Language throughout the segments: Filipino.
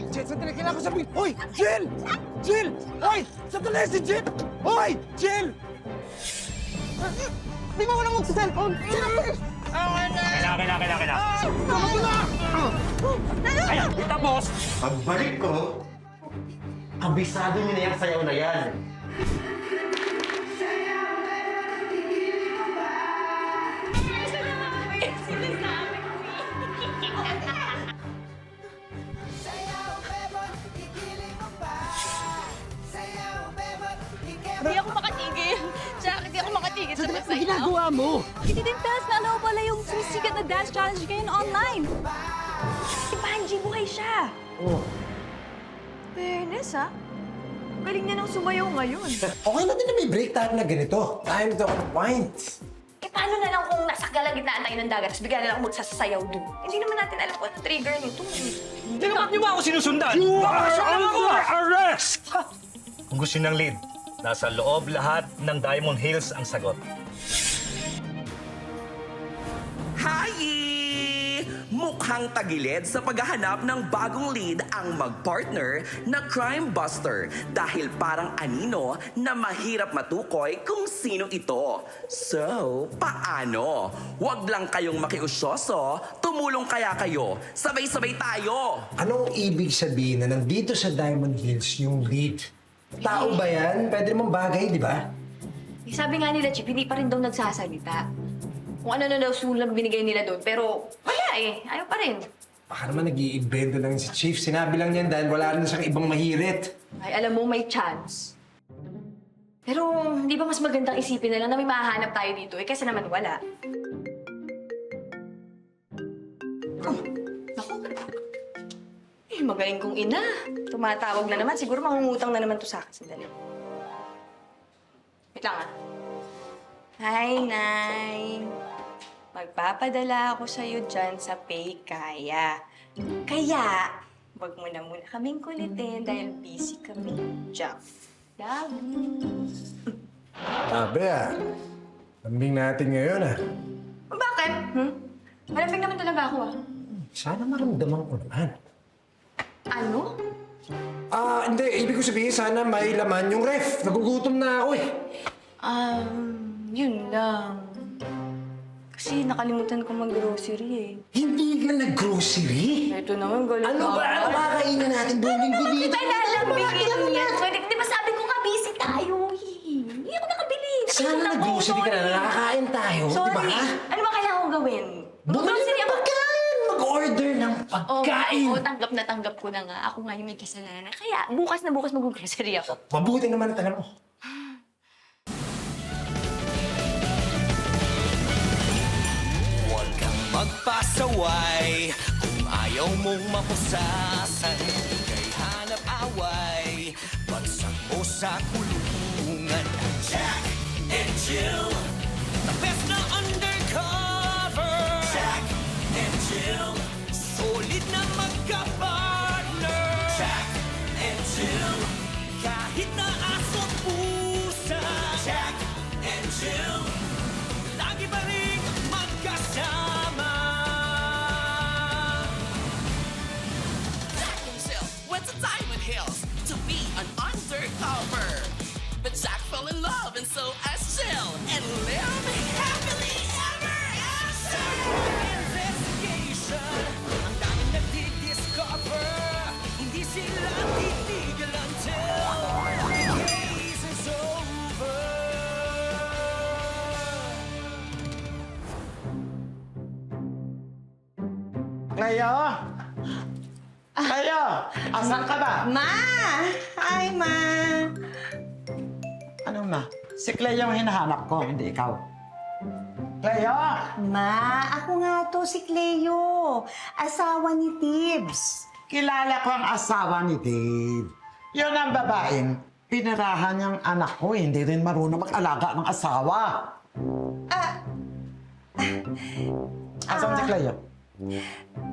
Jill, sandali, kailangan ko sabihin. Hoy! Jill! Jill! Hoy! Sandali si Jill! Hoy! Jill! Di ba walang magsa-cellphone? Jill! Kailangan. Tama ko na! Ayan, tapos, Pagbalik ko, kabisado niyo na yung sayaw na yan. Hindi ako makatigil. Jack, hindi ako makatigil sa Ano pagsayaw. ginagawa mo? He didn't tell us na ano pala yung sumisikat na dance challenge ngayon online. Si Panji, buhay siya. Oh. Fairness, ha? Galing niya nang sumayaw ngayon. Okay na din na may break time na ganito. Time to unwind. Eh, paano na lang kung nasa kalagitnaan tayo ng dagat tapos bigla na lang magsasayaw doon? Hindi naman natin alam kung ano trigger nito. Teka, ba't niyo ba ako sinusundan? You are Bakasyon lang ako! under arrest! Kung gusto ng lead, nasa loob lahat ng Diamond Hills ang sagot. Hi! Mukhang tagilid sa paghahanap ng bagong lead ang mag-partner na crime buster dahil parang anino na mahirap matukoy kung sino ito. So, paano? Huwag lang kayong makiusyoso, tumulong kaya kayo. Sabay-sabay tayo! Anong ibig sabihin na nandito sa Diamond Hills yung lead? Tao ba yan? Pwede namang bagay, di ba? Eh, sabi nga nila, Chip, hindi pa rin daw nagsasalita. Kung ano na daw sulang binigay nila doon, pero wala eh. Ayaw pa rin. Baka naman nag-i-invento lang si Chief. Sinabi lang yan dahil wala na siyang ibang mahirit. Ay, alam mo, may chance. Pero hindi ba mas magandang isipin na lang na may mahahanap tayo dito eh, kaysa naman wala? Naku. Eh, magaling kong ina. Tumatawag na naman. Siguro mangungutang na naman to sa akin. Sandali. Wait lang ah. Hi, Nay. Magpapadala ako sa'yo dyan sa Paykaya. Kaya, wag mo na muna kaming kulitin dahil busy kami. Jeff. Love you. Sabi lambing natin ngayon Bakit? Malambing naman talaga ako ah. Sana maramdaman ko naman. Ano? Hindi. Ibig ko sabihin, sana may laman yung ref. Nagugutom na ako eh. Yun lang. Kasi nakalimutan ko mag-grocery eh. Hindi ka nag-grocery? Ito naman, galit Ano ba? Ano kakainin natin buong linggo dito? Ay, lalambingin yan. Di ba sabi ko nga busy tayo eh. Hindi ako nakabili. Sana nag-grocery ka na, nakakain tayo, di ba? Sorry. Ano ba kailangan kong gawin? Bumili Mag-grocery ng ako. pagkain! Mag-order ng pagkain! Oo, tanggap ko na nga. Ako nga yung may kasalanan. Kaya bukas na bukas mag-grocery ako. Mabuti naman ang tanong mo. Huwag kang magpasaway kung ayaw mong mapusasan. Kay hanap away, bagsak mo sa kulungan. Jack and Jill, the best na undercover. Jack and Jill, solid na magka-partner. Jack and Jill, kahit na aso't pusa. Jack and Jill, lagi pa rin magkasama. Jack himself went to Diamond Hills to be an undercover. But Jack fell in love and so as Jill and live happily ever after. Investigation, ang daming nagdi-discover. Hindi sila titigil until the case is over. Cleo? Cleo! Asan ka ba? Ma! Hi, Ma! Ano ma? Si Cleo yung hinahanap ko, hindi ikaw. Cleo! Ma, ako nga to si Cleo. Asawa ni Tibbs. Kilala ko ang asawa ni Dave. Yun ang babaeng pinirahan niyang anak ko. Hindi rin marunong mag-alaga ng asawa. Asan si Cleo?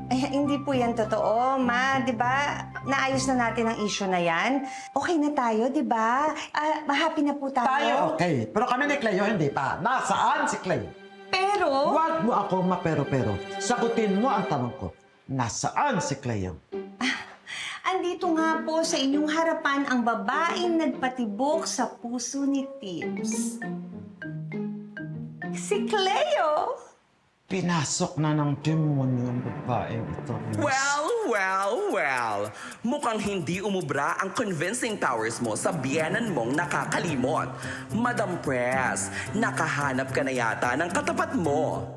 Eh, hindi po yan totoo, Ma. Di ba? Naayos na natin ang issue na yan. Okay na tayo, di ba? Happy na po tayo. Tayo, okay. Pero kami ni Cleo, hindi pa. Nasaan si Cleo? Pero... Huwag mo ako mapero-pero. Sagutin mo ang tanong ko. Nasaan si Cleo? Andito nga po sa inyong harapan ang babaeng nagpatibok sa puso ni Tibbs. Si Cleo! Pinasok na ng demonyo ang babaeng ito. Well. Mukhang hindi umubra ang convincing powers mo sa biyenan mong nakakalimot. Madam Press, nakahanap ka na yata ng katapat mo.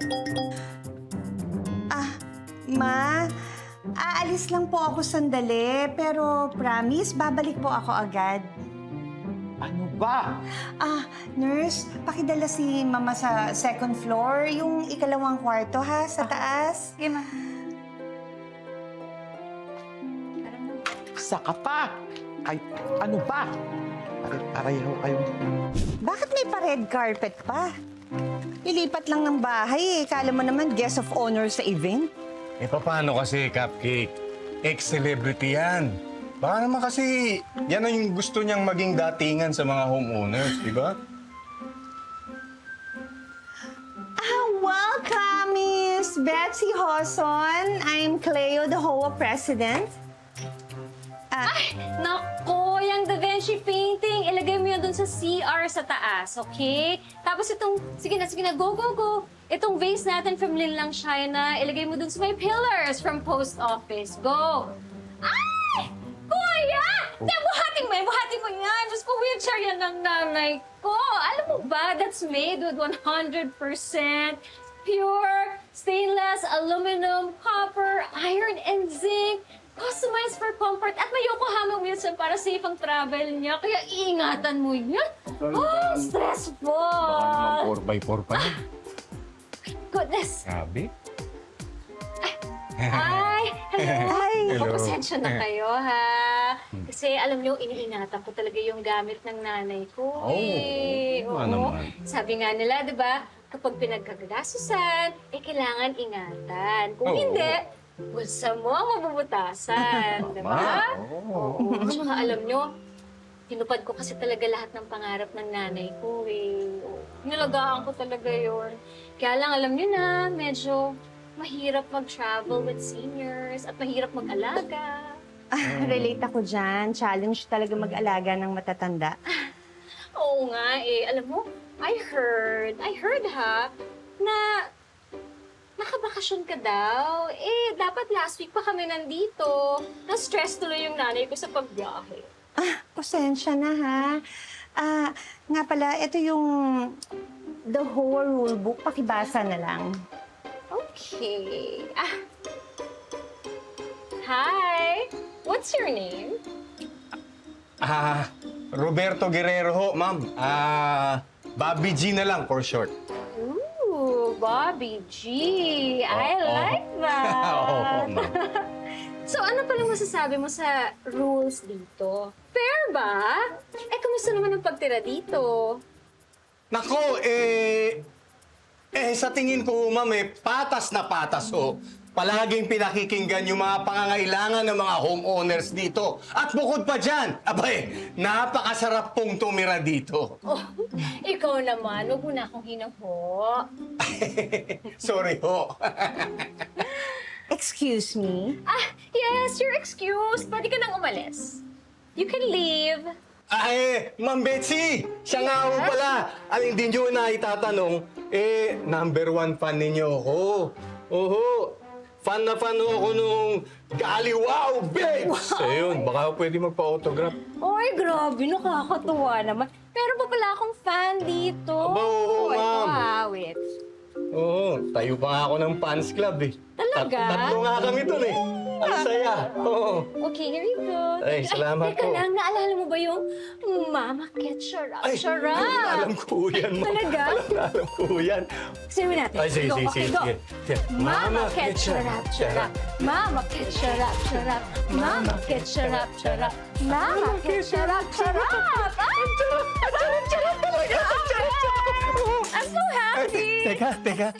Ma, aalis lang po ako sandali, pero promise, babalik po ako agad. Ano ba? Nurse, pakidala si Mama sa second floor, yung ikalawang kwarto ha, sa taas. Sige, ma. Saka pa! Ay, ano ba? Pareho kayo. Bakit may pa-red carpet pa? Ilipat lang ng bahay eh. Kala mo naman guest of honor sa event. Eh, paano kasi, Cupcake? Ex-celebrity yan. Baka naman kasi yan ang yung gusto niyang maging datingan sa mga homeowners, di ba? Welcome, Miss Betsy Hoson. I'm Cleo, the HOA president. Nako, yung Da Vinci painting, ilagay mo yun dun sa CR sa taas, okay? Tapos itong, sige na, go. Itong vase natin from Linlang China, ilagay mo dun sa may pillars from post office. Go! Ay! Kuya! Buhati mo yan! Diyos ko, wheelchair yan ng nanay ko. Alam mo ba, that's made with 100% pure stainless, aluminum, copper, iron, and zinc. Customized for comfort at may Yokohama wheelchair para safe ang travel niya. Kaya iingatan mo yan. Oh, stressful! 4x4 pa yan. Goodness! Grabe. Ay, hello. Hi. Hello. Pasensya na kayo, ha? Kasi alam niyo, iniingatan ko talaga yung gamit ng nanay ko. Oo. naman. Sabi nga nila, di ba, kapag pinagkagasusan, kailangan ingatan. Kung hindi, bulsa mo ang mabubutasan, di ba? Oo. Tsaka alam nyo, tinupad ko kasi talaga lahat ng pangarap ng nanay ko eh. Nilagaan ko talaga yon. Kaya lang alam nyo na, medyo mahirap mag-travel with seniors at mahirap mag-alaga. Relate ako dyan. Challenge talaga mag-alaga ng matatanda. Oo nga eh. Alam mo, I heard ha, na nakabakasyon ka daw. Eh, dapat last week pa kami nandito. Na-stress tuloy yung nanay ko sa pagbiyahe. Pasensya na ha. Nga pala, ito yung The Whole Rulebook. Pakibasa na lang. Okay. Hi! What's your name? Roberto Guerrero ho, ma'am. Bobby G na lang for short. Ooh, Bobby G. I like that. Oo, ma'am. So, ano palang masasabi mo sa rules dito? Fair ba? Kamusta naman ang pagtira dito? Nako, sa tingin ko, ma'am, patas na patas ho. Palaging pinakikinggan yung mga pangangailangan ng mga homeowners dito. At bukod pa dyan, abay, napakasarap pong tumira dito. Oh, ikaw naman. Huwag mo na akong hinaho. Sorry ho. Excuse me? Yes, you're excused. Pwede ka nang umalis. You can leave. Ma'am Betsy, siya nga ho pala. Ang hindi nyo na itatanong, number 1 fan ninyo ako. Oho, fan na fan ako nung Gali Wow Babes! Wow. Ayun, baka pwede magpa-autograph. Oy, grabe. Nakakatuwa naman. Pero pa pala akong fan dito. Aba, oo, ma'am. Wait. Oo, tayo pa nga ako ng fans club eh. Talaga? Tatlo nga kami dun eh. Ang saya. Oo. Okay, here you go. Ay, salamat teka po. lang, naalala mo ba yung Mama Ketchup? Charap? alam ko yan, ma'am. Talaga? Alam ko yan. Sige natin. Ay, sige, Go, sige, okay, sige. go. sige. Mama Ketchup, charap. Mama Ketchup, charap. Mama Ketchup, charap. Mama Ketchup, charap. Ay! Charap talaga! I'm so happy! Teka.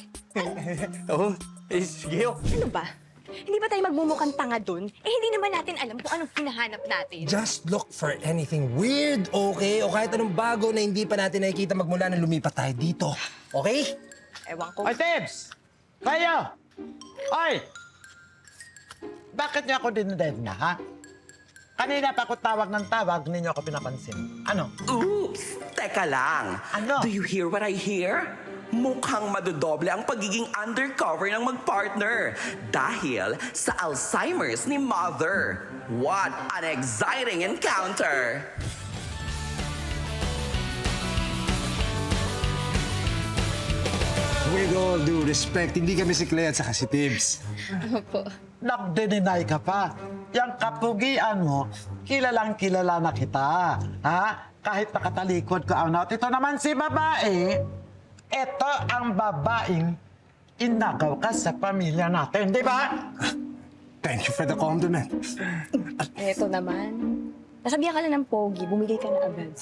Oo, sige ho. Ano ba? Hindi ba tayo magmumukhang tanga dun? Hindi naman natin alam kung anong hinahanap natin. Just look for anything weird, okay? O kahit anong bago na hindi pa natin nakikita magmula nang lumipat tayo dito. Okay? Ewan ko. Ay, Tibbs! Kayo! Ay! Bakit niyo ako dinedenya, ha? Kanina pa ako tawag ng tawag, hindi niyo ako pinapansin. Ano? Oops! Teka lang. Ano? Do you hear what I hear? Mukhang madodoble ang pagiging undercover ng magpartner dahil sa Alzheimer's ni Mother. What an exciting encounter! With all due respect, hindi kami si Clay at saka si Tibbs. Nagde-deny ka pa. Yang kapugian mo, kilalang kilala na kita. Ha? Kahit nakatalikod ko ang not. Ito naman si babae. Ito ang babaeng inagaw ka sa pamilya natin, di ba? Thank you for the compliment. Eto naman. Nasabihan ka na ng pogi, bumigay ka na agad.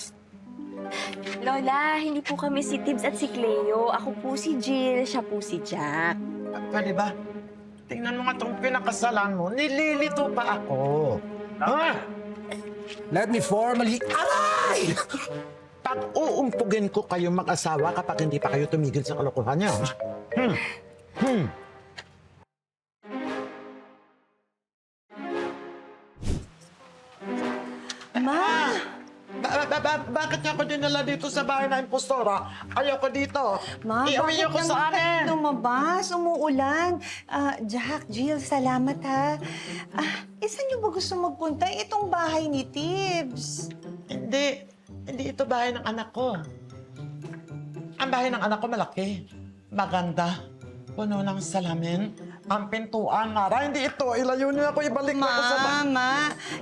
Lola, hindi po kami si Tibbs at si Cleo. Ako po si Jill, siya po si Jack. Pwede ba? Tingnan mo nga itong pinakasalan mo. Nililito pa ako. Ha? Let me formally... Aray! Pag-uumpugin ko kayo mag-asawa kapag hindi pa kayo tumigil sa kalokohan niyo. Ma! Bakit niya ako dinala dito sa bahay na impostora? Ayoko dito. Ma, Iuwi niyo ko sa bakit amin. lumabas? Umuulan. Jack, Jill, salamat ha. Saan niyo ba gusto magpunta? Itong bahay ni Tibbs. Hindi ito bahay ng anak ko. Ang bahay ng anak ko malaki. Maganda. Puno ng salamin. Ang pintuan, Nara. Hindi ito. Ilayo niyo ako. Ibalik niyo ako sa bahay. Mama,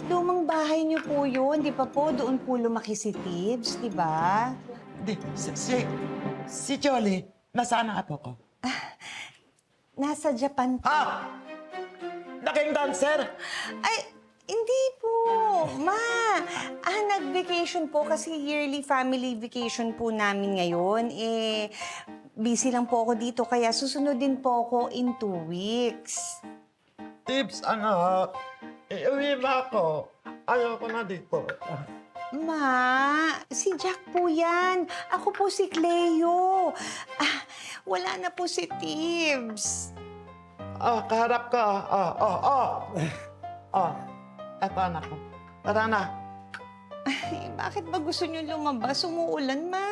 lumang bahay niyo po yun. Di pa po doon po lumaki si Tibbs, di ba? Hindi. Si Jolly, nasaan ang apo ko? Nasa Japan po. Ha? Naging dancer? Ay, hindi po. Ma, nag-vacation po kasi yearly family vacation po namin ngayon. Busy lang po ako dito kaya susunod din po ako in 2 weeks. Tips, anak. Iuwi ba ako? Ayoko na dito. Ma, si Jack po yan. Ako po si Cleo. Wala na po si Tibbs. Kaharap ka. Eto, anak ko. Tara na. Ay, bakit ba gusto niyo lumabas? Umuulan, Ma.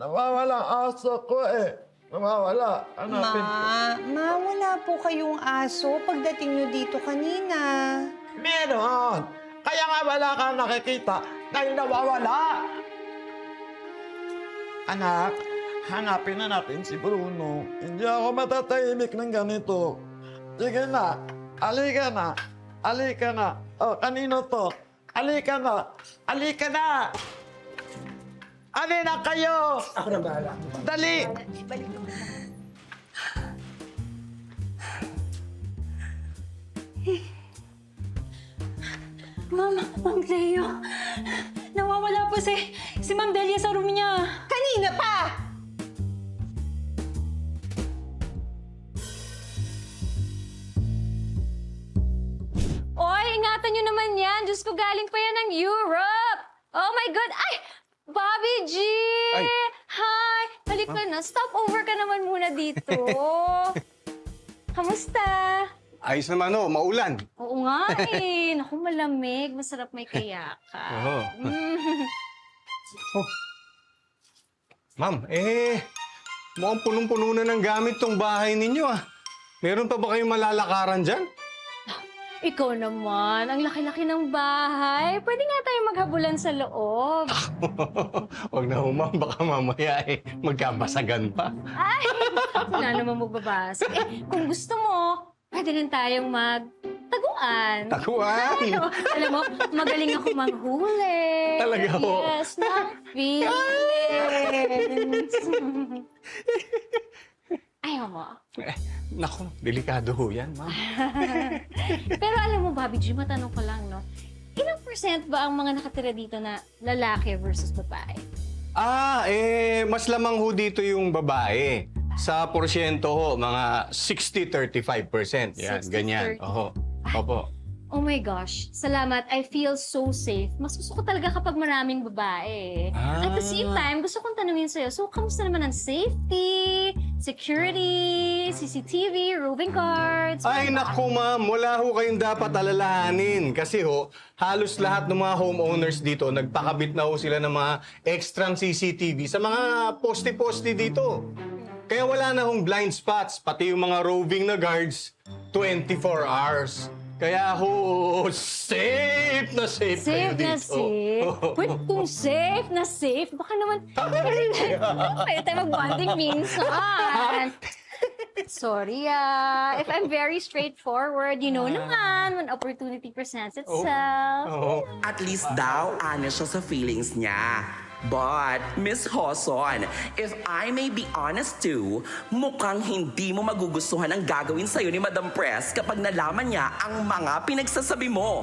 Nawawala ang aso ko eh. Nawawala. Hanapin ko. Ma, wala po kayong aso pagdating niyo dito kanina. Meron. Kaya nga wala kang nakikita dahil nawawala. Anak, hanapin na natin si Bruno. Hindi ako matatahimik ng ganito. Sige na. Alika na. Alika na. Oh, kanino to? Alika na. Alika na. Ali na kayo. Ako na bahala. Dali. Ma'am Cleo. Nawawala po si Ma'am Delia sa room niya. Kanina pa! Oy, ingatan niyo naman yan. Diyos ko, galing pa yan ng Europe. Oh my God. Ay! Bobby G! Ay. Hi! Balik ka na. Stop over ka naman muna dito. Kamusta? Ayos naman, maulan. Oo nga eh. Naku, malamig. Masarap may kayaka. Oo. Ma'am, mukhang punong-puno na ng gamit tong bahay ninyo Meron pa ba kayong malalakaran dyan? Ikaw naman, ang laki-laki ng bahay. Pwede nga tayo maghabulan sa loob. Huwag na ma'am, baka mamaya magkabasagan pa. Ay, wala naman magbabasa. Kung gusto mo, pwede rin tayong magtaguan. Taguan! Alam mo, magaling ako manghuli. Talaga ho? Yes, na feelings. Ayaw mo. Naku, delikado ho yan, ma'am. Pero alam mo, Bobby G, matanong ko lang, no? Ilang % ba ang mga nakatira dito na lalaki versus babae? Mas lamang ho dito yung babae. Sa porsyento ho, mga 60-35%. Yan, 60-30. ganyan. Oho. Opo. Oh my gosh, salamat. I feel so safe. Mas gusto ko talaga kapag maraming babae. At the same time, gusto kong tanungin sa'yo, so kamusta naman ang safety, security, CCTV, roving guards? Ay, naku ma'am, wala ho kayong dapat alalahanin. Kasi ho, halos lahat ng mga homeowners dito, nagpakabit na ho sila ng mga extra CCTV sa mga poste-poste dito. Kaya wala na hong blind spots, pati yung mga roving na guards, 24 hours. Kaya ho, safe na safe kayo Safe na dito. safe? Wait, kung safe na safe, baka naman, pwede tayo mag-bonding minsan. Sorry if I'm very straightforward, you know naman, when opportunity presents itself. Oo. At least daw, honest siya sa feelings niya. But, Miss Hoson, if I may be honest too, mukhang hindi mo magugustuhan ang gagawin sa'yo ni Madam Press kapag nalaman niya ang mga pinagsasabi mo.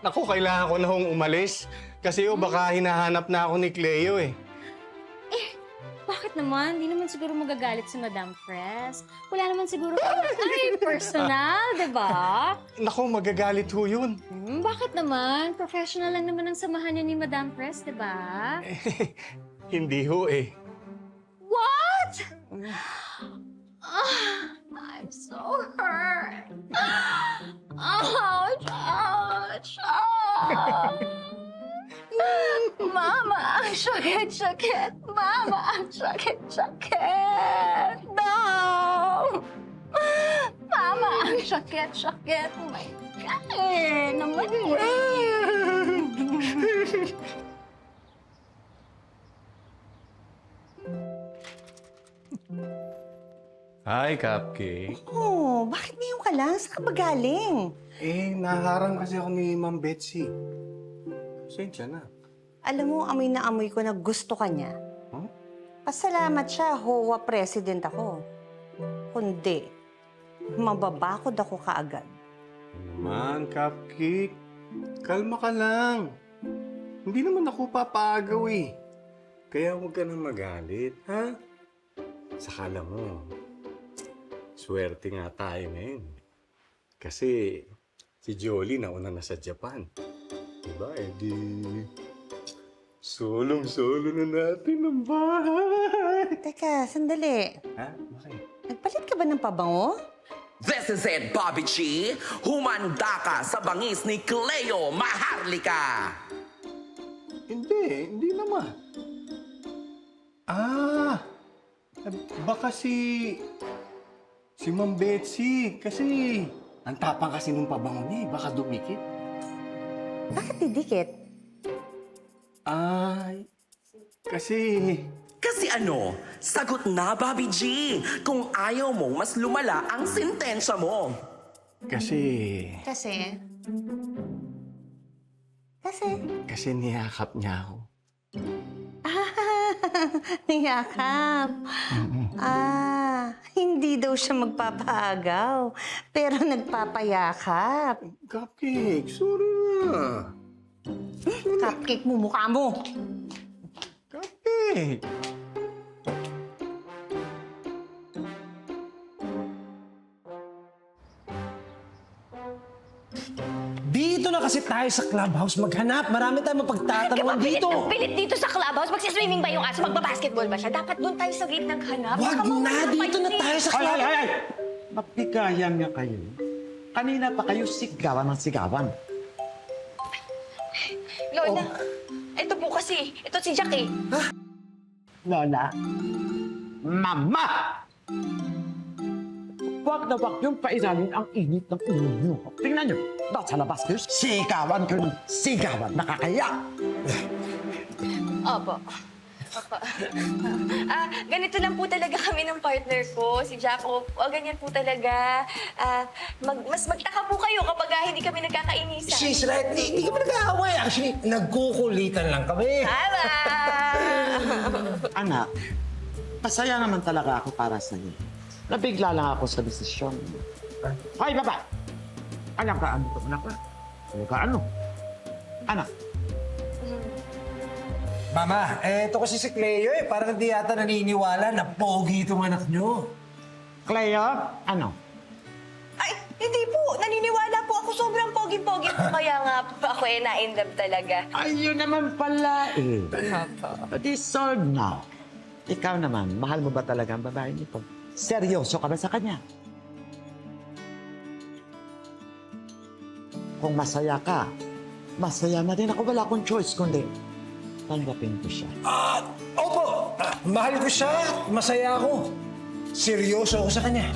Naku, kailangan ko na hong umalis. Kasi ho, baka hinahanap na ako ni Cleo eh. Bakit naman? Hindi naman siguro magagalit si Madam Press. Wala naman siguro, ay, personal, di ba? Naku, magagalit ho yun. Bakit naman? Professional lang naman ang samahan niya ni Madam Press, di ba? Hindi ho eh. What? I'm so hurt. Ouch! Ouch! Mama, ang sakit-sakit. Mama, ang sakit-sakit. No! Mama, ang sakit-sakit. Oh my God! Naman Hi, Cupcake. Oh, bakit ngayon ka lang? Saan ka ba galing? Eh, naharang kasi ako ni Ma'am Betsy. Pasensya na. Alam mo, amoy na amoy ko na gusto ka niya. Huh? Pasalamat siya, HOA president ako. Kundi, mababakod ako kaagad. Naman, Cupcake. Kalma ka lang. Hindi naman ako papaagaw eh. Kaya huwag ka nang magalit, ha? Saka alam mo, swerte nga tayo ngayon. Kasi si Jolie nauna na sa Japan. Diba? Eh di... Solong-solo na natin ang bahay. Teka, sandali. Ha? Bakit? Nagpalit ka ba ng pabango? This is it, Bobby G. Humanda ka sa bangis ni Cleo Maharlika. Hindi naman. Ah! Baka si Ma'am Betsy. Kasi ang tapang kasi nung pabango niya, baka dumikit. Bakit didikit? Ay, kasi... Kasi ano, sagot na, Bobby G. Kung ayaw mo, mas lumala ang sentensya mo. Kasi niyakap niya ako. Niyakap. Hindi daw siya magpapaagaw, pero nagpapayakap. Cupcake, sorry na. Cupcake mo, mukha mo. Cupcake. Dito na kasi tayo sa clubhouse maghanap. Marami tayong mapagtatanungan dito. Pilit dito sa clubhouse. Magsiswimming ba yung aso? Magbabasketball ba siya? Dapat doon tayo sa gate naghanap. Wag Baka na, mawala dito na tayo sa Ay, club. ay, ay, ay! Mapigayan nga kayo. Kanina pa kayo sigawan ng sigawan. Lola, ito po kasi. Ito si Jack eh. Lola, Mama! Huwag na huwag yung paisalin ang init ng ulo niyo. Tingnan niyo, nasa labas kayo, sigawan kayo ng sigawan. Nakakaya. Opo. Ganito lang po talaga kami ng partner ko, si Jaco. Ganyan po talaga. Mas magtaka po kayo kapag hindi kami nagkakainisan. She's right. Hindi kami nag-aaway. Actually, nagkukulitan lang kami. Tama! Anak, masaya naman talaga ako para sa iyo. Nabigla lang ako sa desisyon. Hoy, baba! Anak ka, ano to, anak ka? Ano ka, ano? Anak, Mama, ito kasi si Cleo eh. Parang hindi yata naniniwala na pogi itong anak nyo. Cleo, ano? Ay, hindi po. Naniniwala po ako Naku, sobrang pogi-pogi po. Kaya nga po ako na-in love talaga. Ayun naman pala eh. Deserve na. Ikaw naman, mahal mo ba talaga ang babae nito? Seryoso ka ba sa kanya? Kung masaya ka, masaya na din ako. Wala akong choice kundi tanggapin ko siya. Opo! Mahal ko siya. Masaya ako. Seryoso ako sa kanya.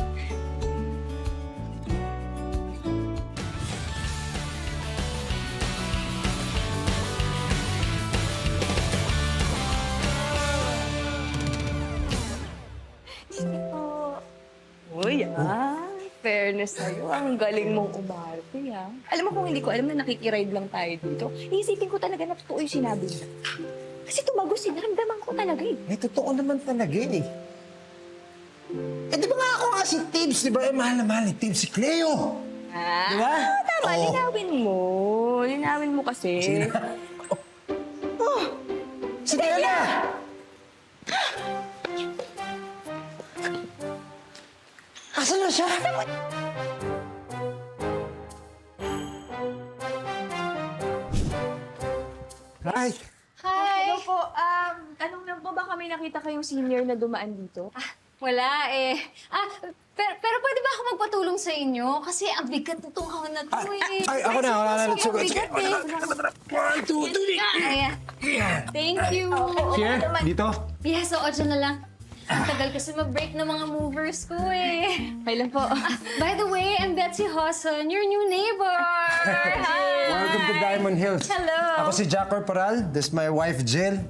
Uy, fairness sa'yo. Ang galing mong umarte, Alam mo kung hindi ko alam na nakikiride lang tayo dito, iisipin ko talaga na totoo yung sinabi niya. Kasi tumagos eh, naramdaman ko talaga eh. Eh, totoo naman talaga eh. Eh, di ba nga ako nga si Tibbs, di ba? Eh, mahal na mahal ni Tibbs si Cleo. Di ba? Tama, Oo. linawin mo. Linawin mo kasi. Sige na. Si Della! Asan na siya? Hi! Hi! Hello po, tanong lang po ba kami nakita kayong senior na dumaan dito? Wala eh. Pero pwede ba ako magpatulong sa inyo? Kasi ang bigat nitong kahon na to eh. Ay, ako na. Wala na. Sige, ang bigat eh. 1, 2, 3. Thank you. Here, dito. Yes, oo, dyan na lang. Ang tagal kasi mag-break ng mga movers ko eh. Okay lang po. By the way, I'm Betsy Hosson, your new neighbor. Hi! Welcome to Diamond Hills. Hello. Ako si Jack Corporal. This is my wife, Jill.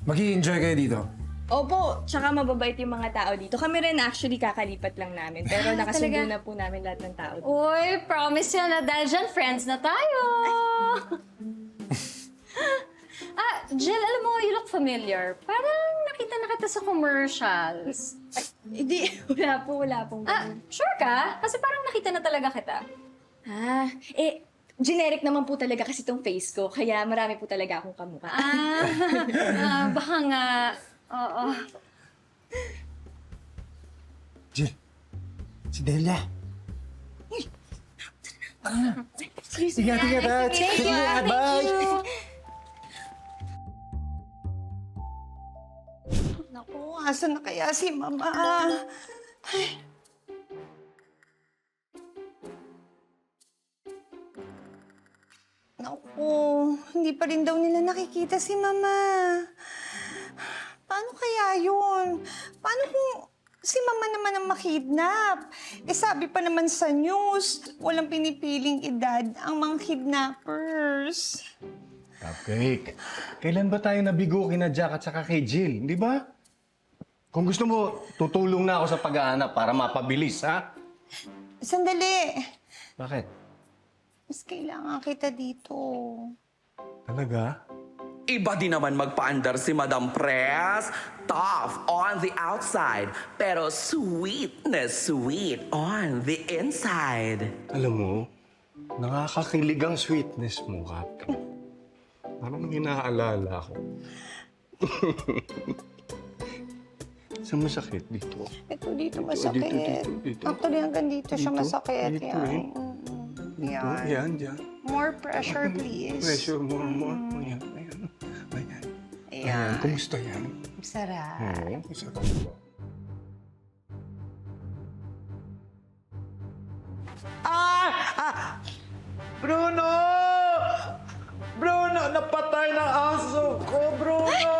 Mag-i-enjoy kayo dito. Opo, tsaka mababait yung mga tao dito. Kami rin actually kakalipat lang namin. Pero nakasundo talaga? na po namin lahat ng tao dito. Uy, promise yan na dahil dyan, friends na tayo. Jill, alam mo, you look familiar. Parang nakita na kita sa commercials. Hindi, wala pong Sure ka? Kasi parang nakita na talaga kita. Generic naman po talaga kasi tong face ko. Kaya marami po talaga akong kamukha. Baka nga. Oo. Jill, si Delia. Ingat, ingat. Thank you. Ingat, bye. Naku, asan na kaya si Mama? Ay. Naku, hindi pa rin daw nila nakikita si Mama. Paano kaya yun? Paano kung si Mama naman ang makidnap? Eh sabi pa naman sa news, walang pinipiling edad ang mga kidnappers. Cupcake, kailan ba tayo nabigo kina Jack at saka kay Jill, di ba? Kung gusto mo, tutulong na ako sa pag-aanap para mapabilis, ha? Sandali. Bakit? Mas kailangan kita dito. Talaga? Iba din naman magpaandar si Madam Pres. Tough on the outside, pero sweet na sweet on the inside. Alam mo, nakakakilig ang sweetness mo, Cupcake. Parang inaalala ko. Saan masakit? Dito. Ito dito masakit. dito. Actually, hanggang dito siya Dito? masakit. Dito Yan. rin? Yan. Yan, dyan. More pressure, please. Pressure more. Ayan, ayan. Ayan. Ayan. Kumusta yan? Sarap. Oo, masarap. Bruno! Bruno, napatay na aso ko, Bruno!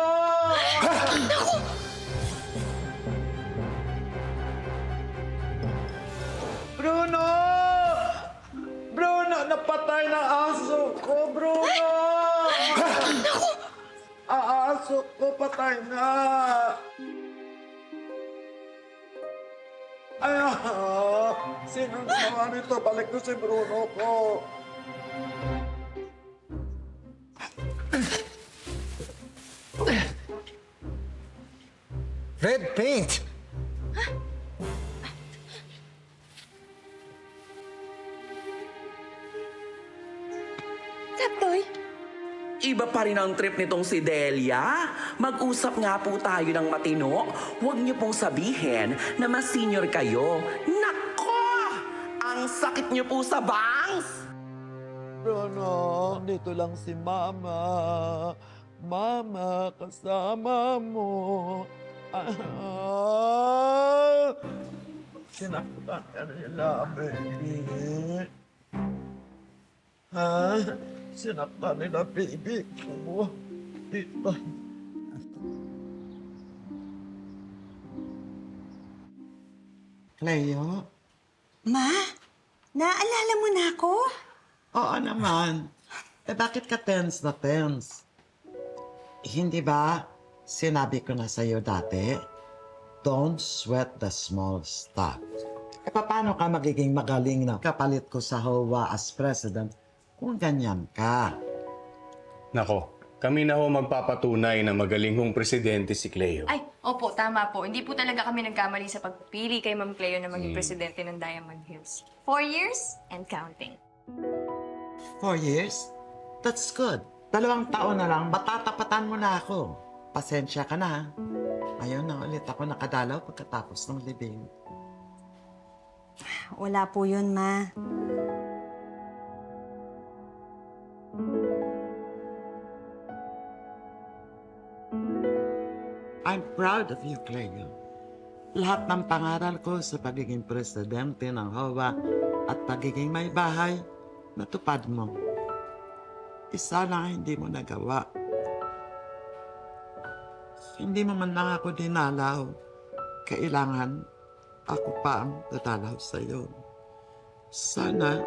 Bruno! Bruno, napatay na aso ko, Bruno! Aso ko, patay na! Ay, sino naman ito? Balik ko si Bruno ko. Red paint. Taptoy? Iba pa rin ang trip nitong si Delia. Mag-usap nga po tayo ng matino. Huwag niyo pong sabihin na mas senior kayo. Nako! Ang sakit niyo po sa bangs! Bruno, dito lang si Mama. Mama, kasama mo. Ah! Sinaktan ka nila, baby. Ha? Sinaktan nila, baby ko. Dito. Cleo? Ma, naalala mo na ako? Oo naman. Bakit ka tense na tense? Hindi ba sinabi ko na sa'yo dati? Don't sweat the small stuff. Paano ka magiging magaling na kapalit ko sa HOA as president kung ganyan ka? Nako, kami na ho magpapatunay na magaling hong presidente si Cleo. Ay, opo, tama po. Hindi po talaga kami nagkamali sa pagpili kay Ma'am Cleo na maging presidente ng Diamond Hills. 4 years and counting. 4 years? That's good. 2 taon na lang, matatapatan mo na ako. Pasensya ka na, ha? Ayun na ulit ako nakadalaw pagkatapos ng libing. Wala po yun, Ma. I'm proud of you, Cleo. Lahat ng pangaral ko sa pagiging presidente ng HOA at pagiging may bahay, natupad mo. Isa lang hindi mo nagawa. Hindi mo man lang ako dinalaw. Kailangan ako pa ang dadalaw sa'yo. Sana,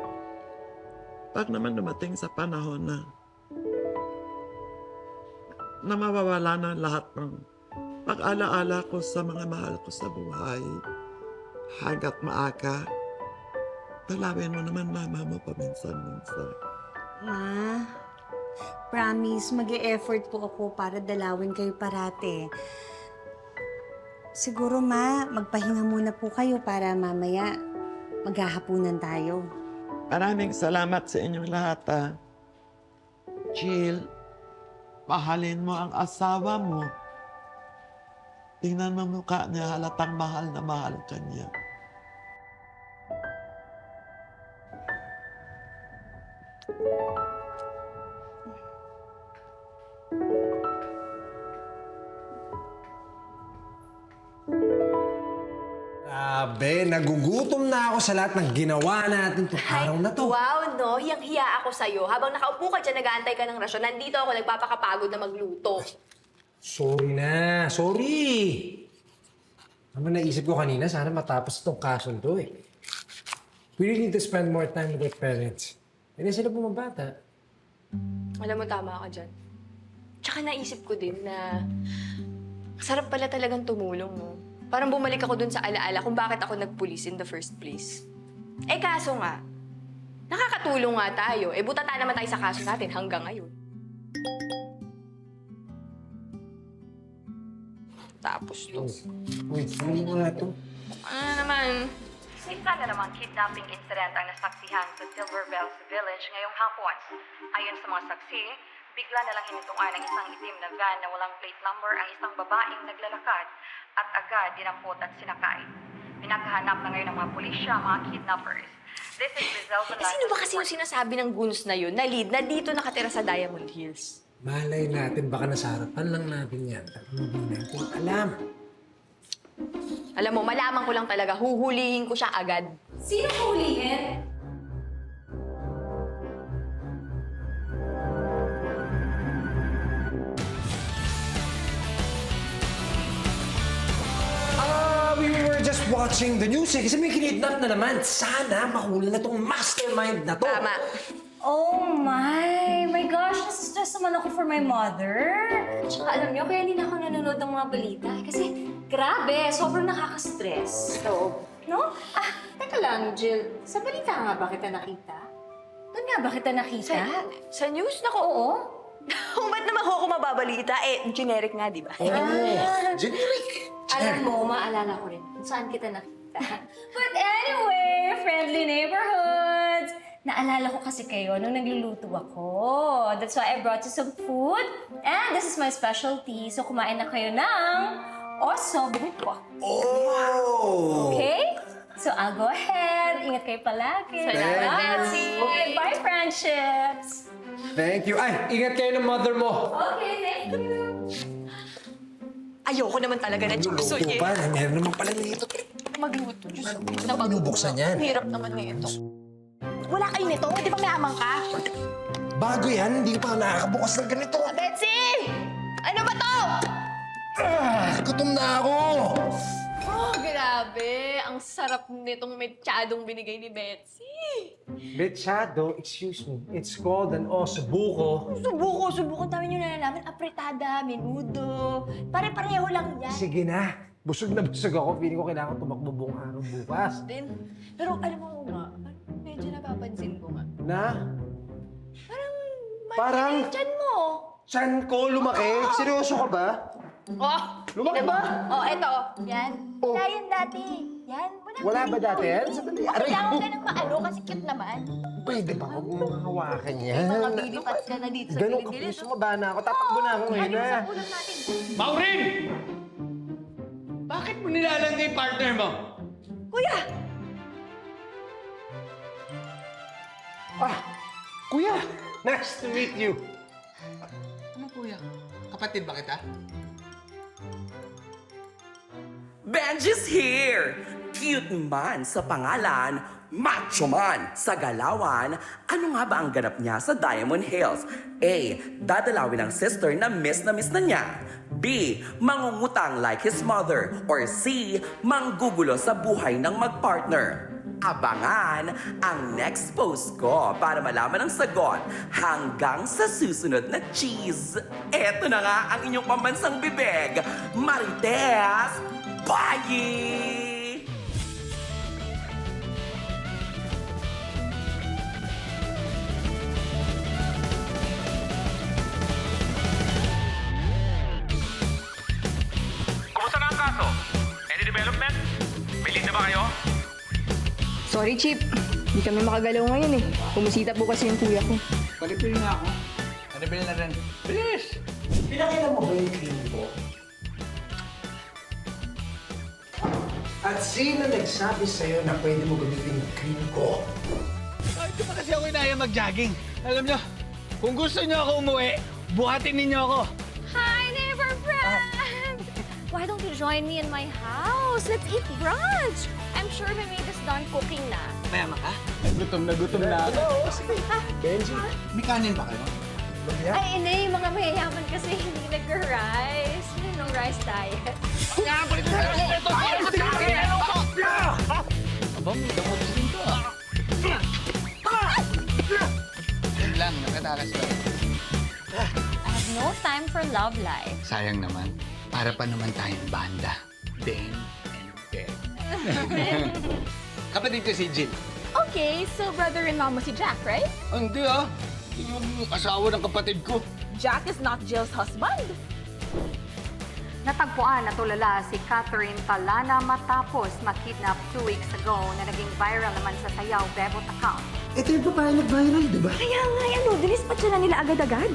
pag naman dumating sa panahon na mawawala na lahat ng pag-alaala ko sa mga mahal ko sa buhay, hanggat maaga, dalawin mo naman mama mo paminsan-minsan. Ma, promise, mag-e-effort po ako para dalawin kayo parate. Siguro, Ma, magpahinga muna po kayo para mamaya maghahapunan tayo. Maraming salamat sa inyong lahat, ha. Jill, mahalin mo ang asawa mo. Tingnan mo mukha niya, halatang mahal na mahal ka niya. Grabe, nagugutom na ako sa lahat ng ginawa natin itong araw na to. Wow, no? Hiyang-hiya ako sa'yo. Habang nakaupo ka dyan, nag-aantay ka ng rasyon, nandito ako nagpapakapagod na magluto. Sorry na, sorry. Naman naisip ko kanina, sana matapos itong kaso to eh. We really need to spend more time with our parents. Hindi sila bumabata. Alam mo, tama ka dyan. Tsaka naisip ko din na sarap pala talagang tumulong, no? Parang bumalik ako dun sa alaala kung bakit ako nagpulis in the first place. Eh kaso nga, nakakatulong nga tayo. Eh butata naman tayo sa kaso natin hanggang ngayon. Tapos to. Uy, ano mo nga to? Ano naman? Isa na namang kidnapping incident ang nasaksihan sa Silver Bells Village ngayong hapon. Ayon sa mga saksi, bigla na lang hinintungan ng isang itim na van na walang plate number ang isang babaeng naglalakad at agad dinampot at sinakay. Pinaghahanap na ngayon ng mga pulisya ang mga kidnappers. This is Rizal Eh, sino ba kasi yung sinasabi ng goons na yun, na lead, na dito nakatira sa Diamond Hills? Malay natin, baka nasa harapan lang natin yan. At hindi natin alam. Alam mo, malaman ko lang talaga, huhulihin ko siya agad. Sino hulihin? We were just watching the news eh, kasi may kinidnap na naman. Sana mahuli na tong mastermind na to. Tama. Oh my gosh, nasa-stress naman ako for my mother. Tsaka alam niyo, kaya hindi na ako nanonood ng mga balita. Kasi grabe, sobrang nakaka-stress. So, no? Teka lang, Jill. Sa balita nga ba kita nakita? Doon nga ba kita nakita? Sa news? Naku, oo. Kung ba't naman ako mababalita? Eh, generic nga, di ba? Generic. Alam mo, maalala ko rin kung saan kita nakita. But anyway, friendly neighborhoods! Naalala ko kasi kayo nung nagluluto ako. That's why I brought you some food. And this is my specialty. So kumain na kayo ng oso buko. Oh! Okay? So I'll go ahead. Ingat Ingat kayo palagi. Salamat, Betsy. Okay, bye, friendships. Thank you. Ay, ingat kayo ng mother mo. Okay, thank you. Ayoko naman talaga ng chop suey. Pa, meron naman pala nito. Magluto, Diyos ko. Binubuksan yan. Hirap naman nito. Wala kayo nito? Di ba mayaman ka? Bago yan, hindi pa nakakabukas ng ganito. Betsy! Ano ba to? Gutom na ako. Oh, grabe. Ang sarap nitong mechadong binigay ni Betsy. Mechado, excuse me. It's called an osobuco. Subukan tayo nyo nalalaman. Apretada, menudo. Pare-pareho lang yan. Sige na. Busog na busog ako. Feeling ko kailangan tumakbo buong araw bukas. Din. Pero alam mo nga, medyo napapansin ko nga. Na? Parang Parang? Tiyan mo. Saan ko lumaki? Seryoso ka ba? Oh, Lumaki ba? Oh, eto. Yan. Oh. Wala yan dati. Yan. Wala ba dati yan? Sandali. Aray. Kailangan ka ng maalo kasi cute naman. Pwede ba huwag mo hawakan yan? May mga baby pats ka na dito sa Ganun ka, gilid-gilid. please. Sumaba na ako. Tatakbo na ako ngayon na. Sa ulam natin. Maureen! Bakit mo nilalagay yung partner mo? Kuya! Ah! Kuya! Nice to meet you. Ano kuya? Kapatid ba kita? Benji's here! Cute man sa pangalan, macho man sa galawan. Ano nga ba ang ganap niya sa Diamond Hills? A. Dadalawin ang sister na miss na niya. B. Mangungutang like his mother. Or C. Manggugulo sa buhay ng magpartner. Abangan ang next post ko para malaman ang sagot hanggang sa susunod na cheese. Eto na nga ang inyong pambansang bibig, Marites Bayi! Kumusta na ang kaso? Any development? May lead na ba kayo? Sorry, Chip. Hindi kami makagalaw ngayon eh. Pumusita po kasi yung kuya ko. Palipili na ako. Palipili na rin. Bilis! Pinakailan mo ba yung cream ko? At sino nagsabi sa'yo na pwede mo gamitin yung cream ko? Ay, di pa kasi ako inaya mag-jogging. Alam nyo, kung gusto nyo ako umuwi, buhatin ninyo ako. Hi, neighbor friend! Why don't you join me in my house? Let's eat brunch! I'm sure my maid is done cooking na. Mayaman ka? Gutom na ako. Benji. May kanin ba kayo? Ay, hindi. Yung mga mayayaman kasi hindi nag-rice. You know, rice diet. Aba, may damotis din to ah. Yan lang, nakatakas ka. I have no time for love life. Sayang naman. Para pa naman tayong banda. Ben and Ben. Kapatid ko si Jill. Okay, so brother-in-law mo si Jack, right? Hindi ah. Yung asawa ng kapatid ko. Jack is not Jill's husband. Natagpuan at tulala si Catherine Talana matapos makidnap 2 weeks ago na naging viral naman sa Sayaw Bebot account. Ito yung babae nag-viral, di ba? Kaya nga yan, no, dinispatch na nila agad-agad.